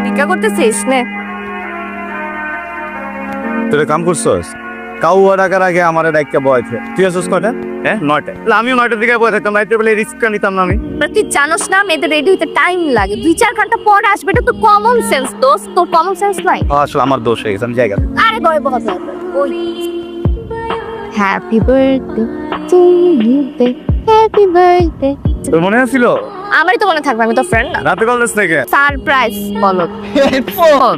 ভিক্ষা করতেছিস নে। তুই কাম করছস কাউয়া ডাকার আগে আমার একটা বয়ছে তুই আসছিস কয়টা? হ্যাঁ 9টা। আমিও 9টার দিকে বয়ে থাকতাম, রাইতে বেলা রিস্কটা নিতাম না আমি। তুই জানোস না মেয়েদের রেডি হতে টাইম লাগে, 2-4 ঘন্টা পর আসবে। এটা তো কমন সেন্স দোস্ত, তোর কমন সেন্স নাই। আসলে আমার দোষ হয়ে গেছে, আমি জায়গা আরে গয়ে বসে ওই হ্যাপি বার্থডে টু ইউ বে, হ্যাপি বার্থডে। তোর মনে আছিল? আমারই তো মনে থাকবে, আমি তো ফ্রেন্ড না। রাতে কল দিস নাকি? সারপ্রাইজ বলো। হেডফোন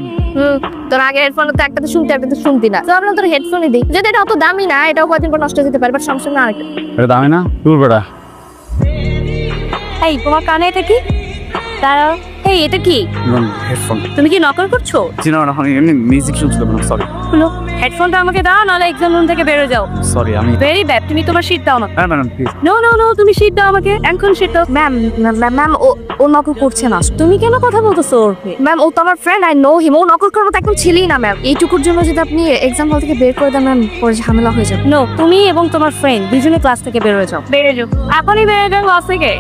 তোর আগে হেডফোন তো একটাতে শুনতে একটাতে শুনতি না, তো আমরা তোর হেডফোনই দিই। যদি এটা অত দামি না, এটাও কদিন পর নষ্ট হয়ে যেতে পারে, বাট সমস্যা না। আরেকটা এটা দামি না তোর বেটা। এই তোমার কানে এটা কি? দাঁড়াও, এই এটা কি? হেডফোন তুমি কি নকল করছো? চিনো না, আমি এমনি মিউজিক শুনছিলাম না। সরি হলো হেডফোনটা আমাকে দাও, নাহলে এক্সাম রুম থেকে বেরো যাও। সরি আমি ভেরি ব্যাড, তুমি তোমার শীট দাও আমাকে। হ্যাঁ madam please. No no no, তুমি শীট দাও আমাকে, এখন শীট দাও। ম্যাম ম্যাম ও নকল করছে না। তুমি কেন কথা বলতেছো ওর? ম্যাম ও তো আমার ফ্রেন্ড, আই নো হিম। ও নকল করার মতো একদম ছিলই না ম্যাম। এইটুকুর জন্য যদি আপনি এক্সাম হল থেকে বের করে দেন ম্যাম, পরে ঝামেলা হয়ে যাবে। নো, তুমি এবং তোমার ফ্রেন্ড দুজনে ক্লাস থেকে বের হয়ে যাও। বেরিয়ে যাও, এখনই বেরিয়ে যাও ক্লাস থেকে।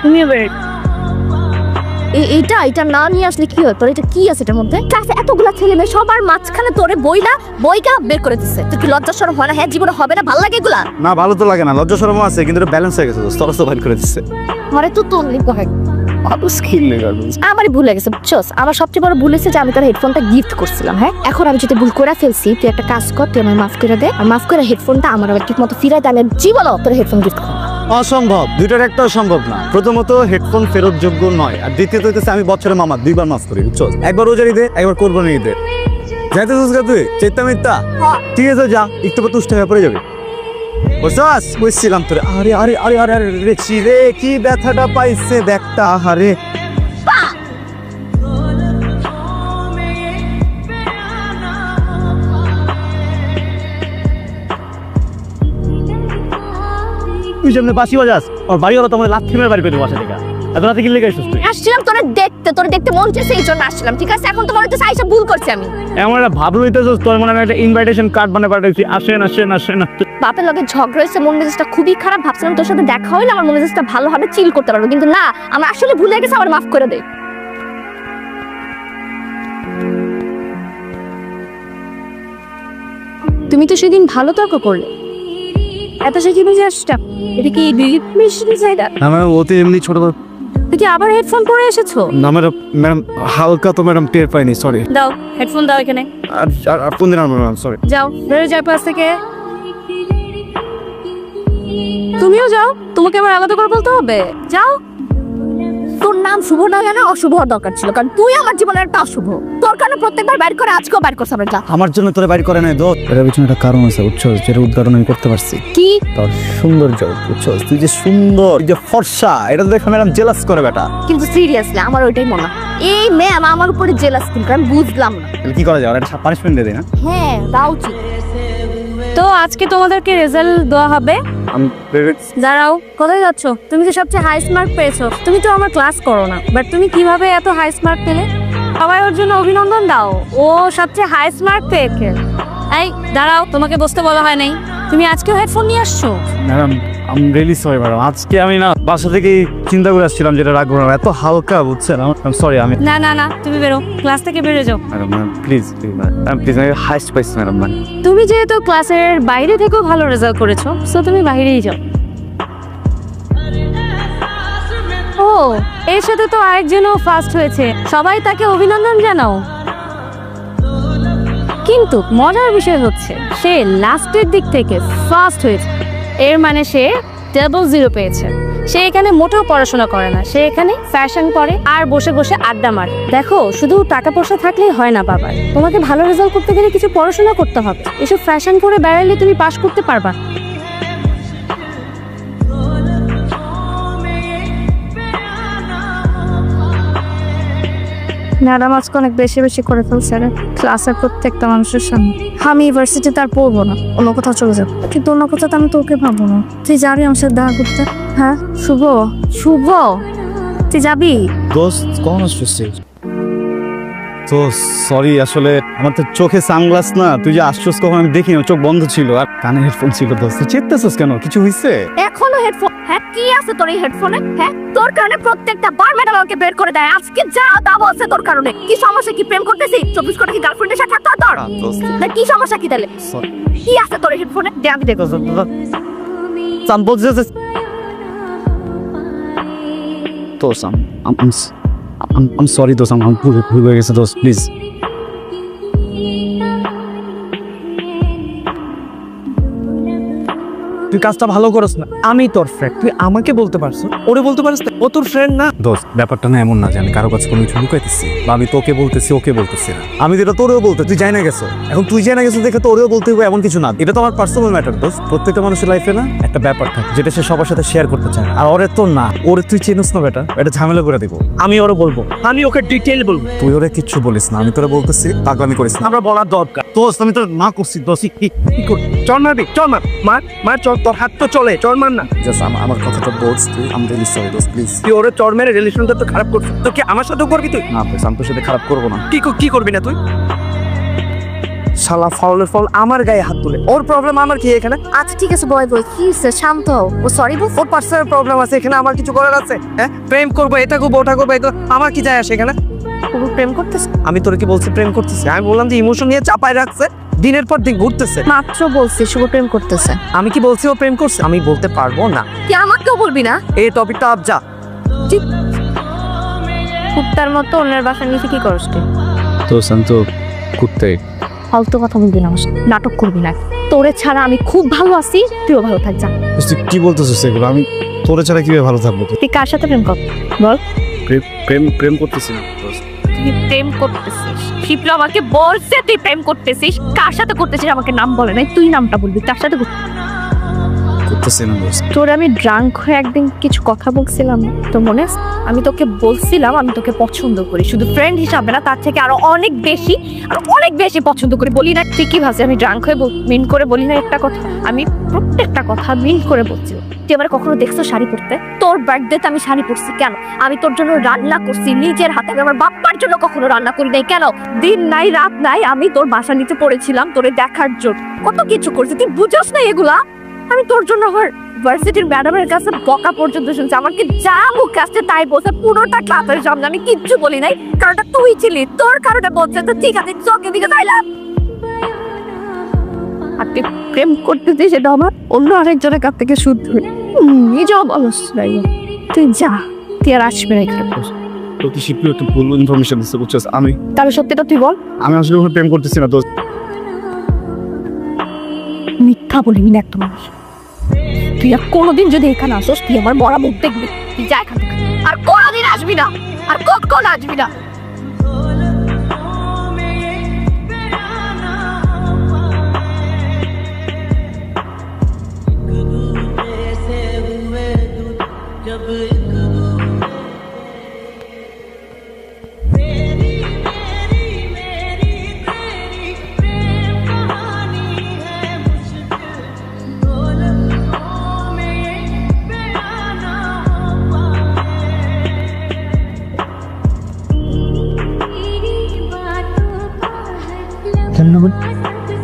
তুমিও বেরিয়ে এটা না নিয়ে আসলে কি হয়? তোর এটা কি আছে এটার মধ্যে? ক্লাসে এতগুলা ছেলে মেয়ে সবার মাঝখানে তোরে বইটা বের করে দিচ্ছে। তুই কি লজ্জা শরম হয় না? হ্যাঁ, জীবনে হবে না? ভালো লাগে এগুলা? না ভালো তো লাগে না, লজ্জা শরম আছে, কিন্তু এটা ব্যালেন্স হয়ে গেছে। তরস তো বাইর করে দিচ্ছে। ঘরে তো তোর লিখতে হয়। আরো স্কিল লেগার আমারই ভুলে গেছে বুঝছস। আমার সবচেয়ে বড় ভুল হয়েছে যে আমি তোর হেডফোনটা গিফট করছিলাম। হ্যাঁ, এখন আমি যদি ভুল করে ফেলছি, তুই একটা কাজ কর, তুই আমার মাফ করে দে। আর মাফ করে হেডফোনটা আমার আবার ঠিক মতো ফিরাই দে। আমি জীবনও তোর হেডফোন গিফট করব। অসম্ভব, দুইটার একটা সম্ভব না। প্রথমত হেডফোন ফেরত যোগ্য নয়, আর দ্বিতীয়ত হইতেছে আমি বছরে মামা 2বার মাফ করি বুঝছস। একবার রোজার ঈদে, একবার কোরবানির ঈদে। যাইতেছিস গা তুই চেতা মিথ্যা? ঠিক আছে যা, একটু পর তুষ্ট হয়ে পড়ে যাবে। বুঝছস? বুঝছিলাম তোরে। আরে আরে আরে আরে আরে রে চিরে কি ব্যথাটা পাইছে দেখটা। আরে তুই যেমন বাসি বাজাস, আর বাড়ি ওরা তোমার লাথি মেরে বাড়ি করে দেবো বাসা থেকে। এত রাতে কি লেগে আসছিস তুই? আসছিলাম তোরে দেখতে মন চেয়েছে, এই জন্য আসছিলাম। ঠিক আছে, এখন তোমার হচ্ছে আইসা ভুল করছি আমি। এমন একটা ভাব লইতেছিস, তোর মনে হয় একটা ইনভাইটেশন কার্ড বানিয়ে পাঠাইছি, আসেন আসেন আসেন। বাপের লগে ঝগড়া হয়েছে, মন মেজাজটা খুবই খারাপ। ভাবছিলাম তোর সাথে দেখা হইলে আমার মন মেজাজটা ভালো হবে, চিল করতে পারবো, কিন্তু না, আমার আসলে ভুলে গেছে। আমার মাফ করে দে। তুমি তো সেদিন ভালো তর্ক করলে, এত সে কি বুঝে আসটা? এটা কি মিষ্টি চাইদা? না ম্যাডাম, ও তো এমনি ছোট। তুই কি আবার হেডফোন পরে এসেছো? না ম্যাডাম, ম্যাডাম হালকা তো ম্যাডাম টের পাইনি, সরি। দাও হেডফোন, দাও এখানে। আর কোন দিন ম্যাডাম, সরি। যাও, বেরো যাও ক্লাস থেকে। তুমিও যাও, তোমাকে আবার আলাদা করে বলতে হবে? যাও। তোর নাম শুভ না কেন? অশুভ হওয়ার দরকার ছিল, কারণ তুই আমার জীবনের একটা অশুভ। তোর কারণে প্রত্যেকবার বাইর করে, আজকেও বাইর করছ। আমরা যা। আমার জন্য তোরে বাইর করে নাই দোস্ত। এর পিছনে একটা কারণ আছে বুঝছস, যেটা উদ্ঘাটন আমি করতে পারছি। কি? তোর সৌন্দর্য বুঝছস, তুই যে সুন্দর, তুই যে ফর্সা, এটা দেখে ম্যাডাম জেলাস করে বেটা। কিন্তু সিরিয়াসলি আমার ওইটাই মনে হয়, এই ম্যাম আমার উপরে জেলাস ফিল করে। আমি বুঝলাম না। তাহলে কি করা যায়? ওর একটা পানিশমেন্ট দিয়ে দেই না? হ্যাঁ, দাও উচিত। তো আজকে তোমাদেরকে রেজাল্ট দেওয়া হবে। আমি দাঁড়াও, কোথায় যাচ্ছ? তুমি তো সবচেয়ে হাই মার্ক পেয়েছো। তুমি তো আমার ক্লাস করো না, বাট তুমি কিভাবে এত হাই মার্ক পেলে? সবাই ওর জন্য অভিনন্দন দাও, ও সবচেয়ে হাই মার্ক পেয়েছে। এই দাঁড়াও, তোমাকে বসতে বলা হয় নাই? তুমি আজকেও হেডফোন নিয়ে আসছো? Madam I am really sorry madam. আজকে আমি না বাসা থেকে চিন্তা করে আসছিলাম যেটা রাখবো না, এত হালকা বুঝছেন। আমি সরি। আমি না না না, তুমি বেরো, ক্লাস থেকে বেরো যাও। Madam madam please please madam please, আমি হাইস্ট পাইছি ম্যাডাম। তুমি যেহেতু ক্লাসের বাইরে থেকেও ভালো রেজাল্ট করেছো, সো তুমি বাইরেই যাও। ও, এর সাথে তো আরেকজনও ফার্স্ট হয়েছে, সবাই তাকে অভিনন্দন জানাও। কিন্তু মজার বিষয় হচ্ছে সে লাস্টের দিক থেকে ফার্স্ট হয়েছে, এর মানে সে ডাবল 0 পেয়েছে। সে এখানে মোটেও পড়াশোনা করে না, সে এখানে ফ্যাশন করে আর বসে বসে আড্ডা মারে। দেখো, শুধু টাকা পয়সা থাকলেই হয় না বাবা, তোমাকে ভালো রেজাল্ট করতে গেলে কিছু পড়াশোনা করতে হবে। এসব ফ্যাশন করে বেড়ালে তুমি পাস করতে পারবা? ম্যাডাম আজকে অনেক বেশি বেশি করে ফেলছে রে, ক্লাসের প্রত্যেকটা মানুষের সামনে। আমি ইউনিভার্সিটিতে আর পড়বো না, অন্য কোথাও চলে যাবো। কিন্তু অন্য কোথাও আমি তোকে ভাববো না। তুই যাবি আমার সাথে দেখা করতে? হ্যাঁ শুভ, শুভ তুই যাবি? দোস্ত কোন আসছিস? তো সরি, আসলে আমার তো চোখে সানগ্লাস না, তুই যে আসছিস কখন আমি দেখিনি, চোখ বন্ধ ছিল আর কানে হেডফোন ছিল। দোস্ত চেপতেছিস কেন, কিছু হইছে? এখনো হেডফোন? হ্যাঁ কি আছে তোর এই হেডফোনে? হ্যাঁ তোর কারণে প্রত্যেকটা বার ম্যাডাম আমাকে বের করে দেয়। আজকে যা দাও আছে তোর কারণে। কি সমস্যা? কি প্রেম করতেছিস? 24 ঘন্টা কি গার্লফ্রেন্ডের সাথে থাকতে হয় তোর? না কি সমস্যা কি তাহলে? কি আছে তোর এই হেডফোনে? দে আমি দেখো। দোস্ত I'm sorry দোস্ত, আমার ভুল হয়ে গেছে দোস্ত, প্লিজ। তুই কাজটা ভালো করস না। আমি তোর ফ্রেন্ড, তুই আমাকে বলতে পারছ, ওরে বলতে পারছ না? ও তোর ফ্রেন্ড না। দোস্ত ব্যাপারটা না এমন না যে আমি কারো কাছে কোনো কিছু লুকাইতেছি বা আমি তোকে বলতেছি ওকে বলতেছি না। আমি যেটা তোরেও বলতে, তুই জানা গেছো, এখন তুই জানা গেছো দেখে তোরেও বলতে হবে এমন কিছু না। এটা তো আমার পার্সোনাল ম্যাটার দোস্ত। প্রত্যেকটা মানুষের লাইফে না একটা ব্যাপার থাকে যেটা সে সবার সাথে শেয়ার করতে চায়, আর ওরে তো না, ওরে তুই চিনিস না বেটা, এটা ঝামেলা করে দিব। আমি ওরে বলবো, আমি ওকে ডিটেইল বলবো। তুই ওরে কিচ্ছু বলিস না, আমি তোরে বলতেছি, পাগলামি করিস না। আমরা বলার দরকার। দোস্ত আমি তো না করছি দোস্ত, কি কর? চল মারবি, চল মার চল, তোর হাত তো চলে, চল মার না। জাস্ট আমার কথাটা বলছ তুই, আমি রিয়েলি সরি দোস্ত, প্লিজ। তুই ওরে চর মেরে রিলেশনটা তো খারাপ করছিস। তো কি আমার সাথেও করবি তুই? না প্লিজ, আমি তোর সাথে খারাপ করবো না। কি করবি না তুই? শালা ফাউলের ফল আমার গায়ে হাত তুলে। ওর প্রবলেম আমার কি এখানে? আচ্ছা ঠিক আছে বয় কি শান্ত হও। ও সরি বল। ওর পার্সোনাল প্রবলেম আছে, এখানে আমার কিছু করার আছে? হ্যাঁ প্রেম করবো, এটা করবো, ওটা করবো, এটা আমার কি যায় আসে এখানে? ও প্রেম করতেছে? আমি তোর কি বলছি প্রেম করতেছি? আমি বললাম যে ইমোশন নিয়ে চাপায় রাখছে, দিনের পর দিন ঘুরতেছে। মাত্র বলছি শুভ প্রেম করতেছে। আমি কি বলছি ও প্রেম করছে? আমি বলতে পারবো না। কি আমাকেও বলবি না? এই টপিকটা আপ যা। কুত্তার মতো অন্যের বাসার নিচে কি করস তুই? দোস্ত আমি তো কুত্তে। ফালতু কথা বলবি না, নাটক করবি না। তোরে ছাড়া আমি খুব ভালো আছি, তুইও ভালো থাক যা। তুই কি বলতেছিস এগুলো? আমি তোরে ছাড়া কিভাবে ভালো থাকবো? তুই কার সাথে প্রেম কর বল? প্রেম করতেছি না দোস্ত। তুই প্রেম করতেছিস? শিপ্রা আমাকে বলছে তুই প্রেম করতেছিস। কার সাথে করতেছিস আমাকে নাম বলে নাই, তুই নামটা বলবি। তার সাথে করতেছি না দোস্ত। তোর আমি ড্রাঙ্ক হয়ে একদিন কিছু কথা বলছিলাম তো মনে আছে? আমি তোকে বলছিলাম আমি তোকে পছন্দ করি, শুধু ফ্রেন্ড হিসাবে না, তার থেকে আরো অনেক বেশি পছন্দ করি। বলি না? তুই কি ভাবছিস আমি ড্রাঙ্ক হয়ে মিন করে বলি না একটা কথা? আমি প্রত্যেকটা কথা মিন করে বলছি। তুই আমার কখনো দেখছো শাড়ি পরতে? তোর বার্থডেতে আমি শাড়ি পরছি কেন? আমি তোর জন্য রান্না করছি নিজের হাতে, আমি আমার বাপ্পার জন্য কখনো রান্না করি নাই কেন? দিন নাই রাত নাই আমি তোর বাসা নিচে পড়েছিলাম তোরে দেখার জন্য, কত কিছু করছি। তুই বুঝোস না এগুলা? আমি তোর জন্য আমার ভার্সিটির ম্যাডামের কাছে বকা পর্যন্ত শুনছি, আমাকে যা মুখ আসছে তাই বলছে পুরোটা ক্লাসের সামনে। আমি কিচ্ছু বলি নাই, কারণটা তুই ছিলি, তোর কারণে বলছে। তো ঠিক আছে চোখে দিকে তাইলাম। আর তুই প্রেম করতে সেটা আমার অন্য আরেকজনের কাছ থেকে শুদ্ধ নিজেও বলস নাই। তুই যা, তুই আর আসবে না এখানে। তো কি শিপলি একটু ভুল ইনফরমেশন দিচ্ছে বুঝছিস? তাহলে সত্যিটা তুই বল। আমি আসলে কোনো প্রেম করতেছি না দোস্ত। মিথ্যা বলিবি না একটা মানুষ। তুই আর কোনোদিন যদি এখানে আসোস তুই আমার মরা মুখ দেখবি। তুই যা এখান থেকে, আর কোনোদিন আসবি না, আর কখন আসবি না।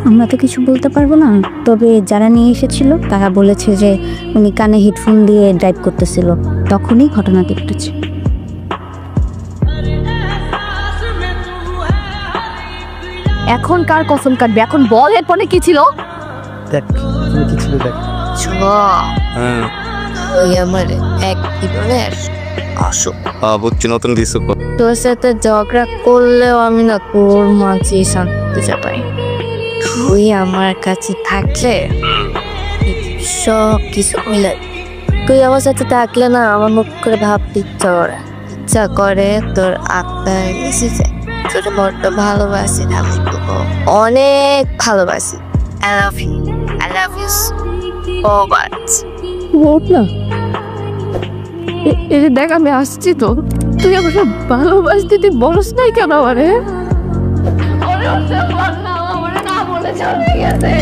আমরা তো কিছু বলতে পারবো না, তবে যারা নিয়ে এসেছিল তারা বলেছে যে উনি কানে হেডফোন দিয়ে ড্রাইভ করতেছিল, তখনই ঘটনাটি ঘটেছে। এখন কার কসম কাটবে? এখন বল এরপরে কি ছিল? দেখ কি ছিল দেখ। হ্যাঁ ওই আমার এক জীবনের আসো বুঝছি, নতুন কিছু। তোর সাথে ঝগড়া করলেও আমি না তোর মাঝে শান্তি চাপাই। তুই আমার কাছে থাকলে সব কিছু মিলে, তুই আমার সাথে থাকলে না আমার মুখ করে ভাবতে ইচ্ছা করে তোর আত্মায় মিশে যায়। তোর বড্ড ভালোবাসি না, আমি তোকে অনেক ভালোবাসি। I love you so much. বল না। এই দেখ আমি আসছি তো, তুই আমাকে ভালোবাসতে তুই বলস নাই কেন আমারে? বলে চলে গেছে।